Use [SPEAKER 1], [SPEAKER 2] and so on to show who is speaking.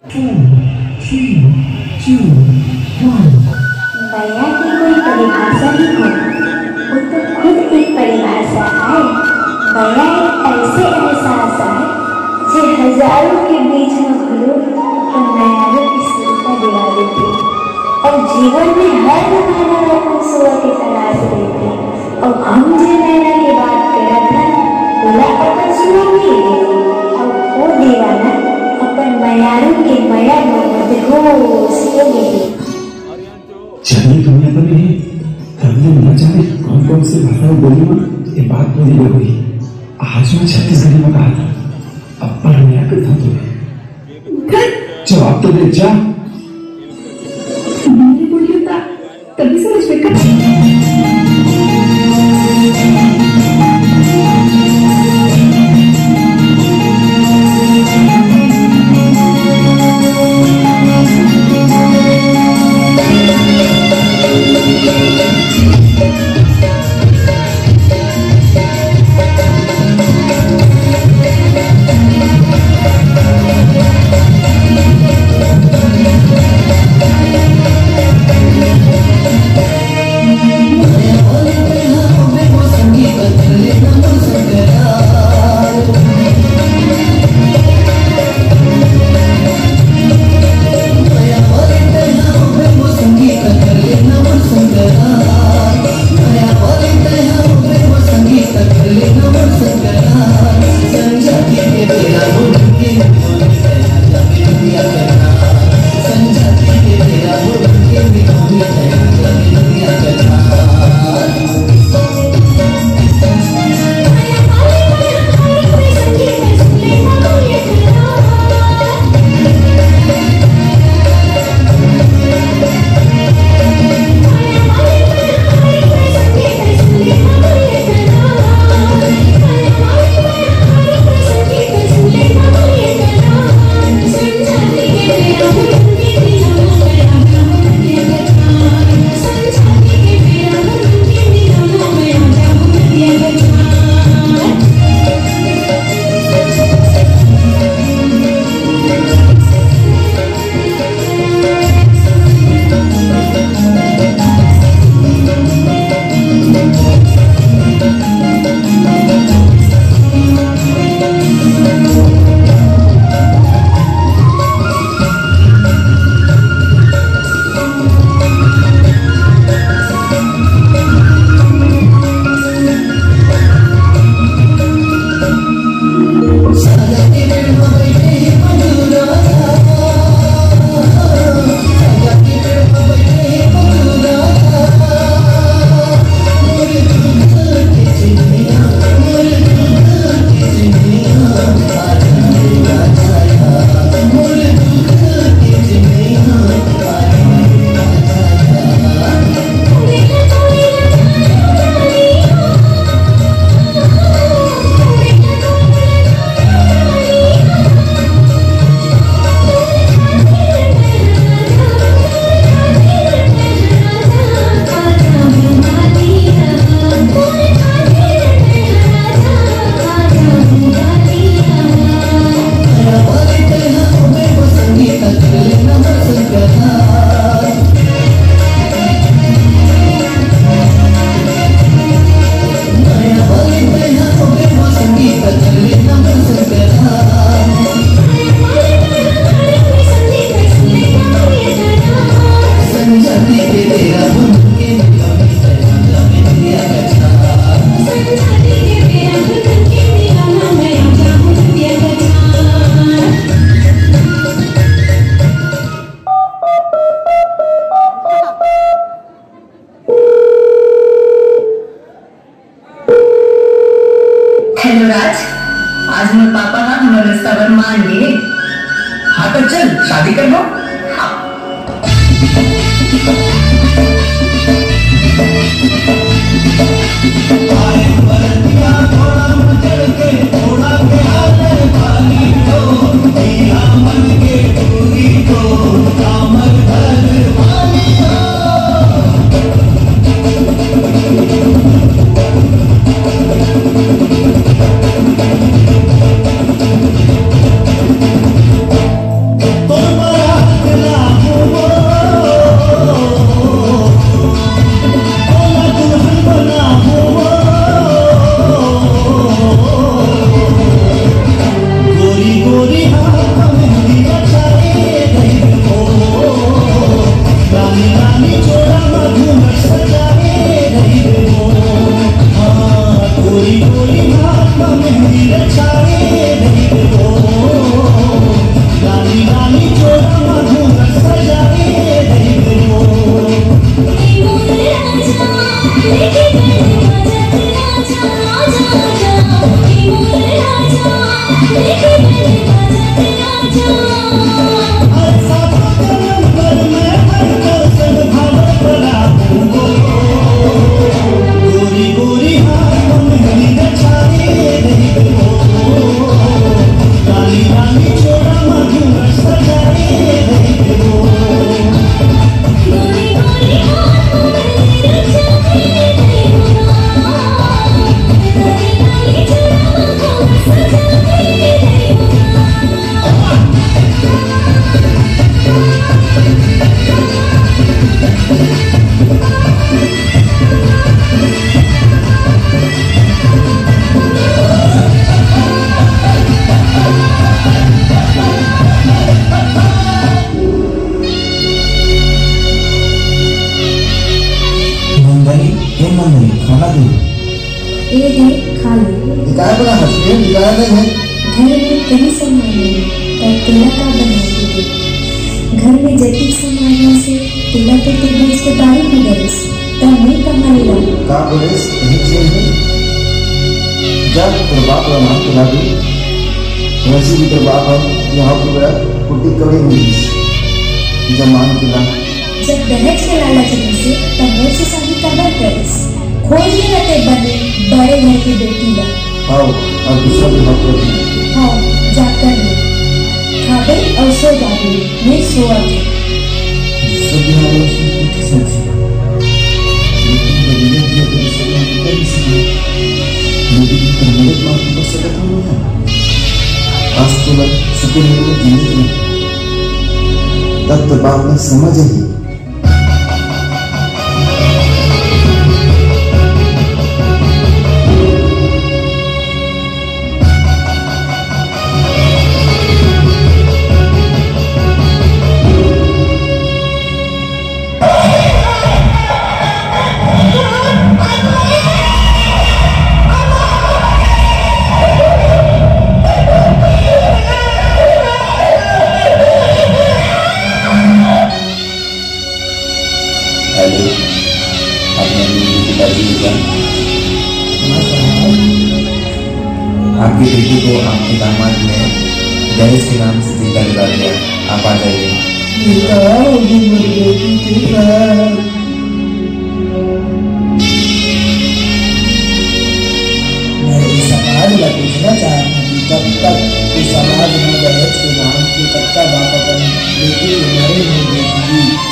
[SPEAKER 1] माया की कोई परिभाषा ही हो, वो तो खुद एक परिभाषा है। माया एक ऐसे एहसास है जो हजारों के बीच में घुलो तो नैनों की सुरता दिला देती और जीवन में हर नैना रकम सुआ की तलाश देती। और हम जो नैना की बात करत हैं बोला अपन सुआ नहीं देती और वो दीवाना अपन मयारू के मया मोहम्मद होश के मिली।
[SPEAKER 2] चलिए दुनिया पर नहीं हमने न जाने कौन कौन सी भाषाएं बोली में ये बात बोली गई हुई। आज मैं छत्तीसगढ़ी में कहा था अब पर नया था तुम्हें जवाब तो दे जा।
[SPEAKER 3] मैंने बोली होता तभी समझ में कहा।
[SPEAKER 4] आज मैं पापा ना हमारे सबर मान लिए। हाँ तो चल शादी कर लो। हाँ।
[SPEAKER 5] Toma
[SPEAKER 1] कहीं सामान नहीं पर तेला का बनाती थी। घर में जति सामान से तेला तो टेबल के बारे में गरस तब नहीं कमाई ला
[SPEAKER 5] का बोलेस नहीं चाहिए जब प्रभाव का नाम चला दी वैसे भी प्रभाव हम यहाँ पर बड़ा कुटी कभी नहीं जब मान किला
[SPEAKER 1] जब दहेज के लालच में से तब वैसे शादी कदर करस खोज नहीं रहते बने बड़े घर की बेटी ला
[SPEAKER 5] आओ और दूसरा भी बात करते हैं
[SPEAKER 1] हाँ जाकर ले खाबे और सो जाबे मैं सोआ थे
[SPEAKER 5] सभी हमारे उसमें कुछ सोची लेकिन बदले दिया तो सब हम कर ही सके लेकिन मेरे बात को सकता हूँ ना आज तो लग शुक्र है वो जीने में तब तो बाप ने समझ ही आपकी बेटी को आपके दामाद ने दहेज के नाम से जिंदा लगा दिया। आप आ जाइए।
[SPEAKER 6] मैं इस समाज में पूछना चाहती हूँ जब तक इस समाज में दहेज के नाम से कच्चा बाप अपन बेटी को मरे नहीं देती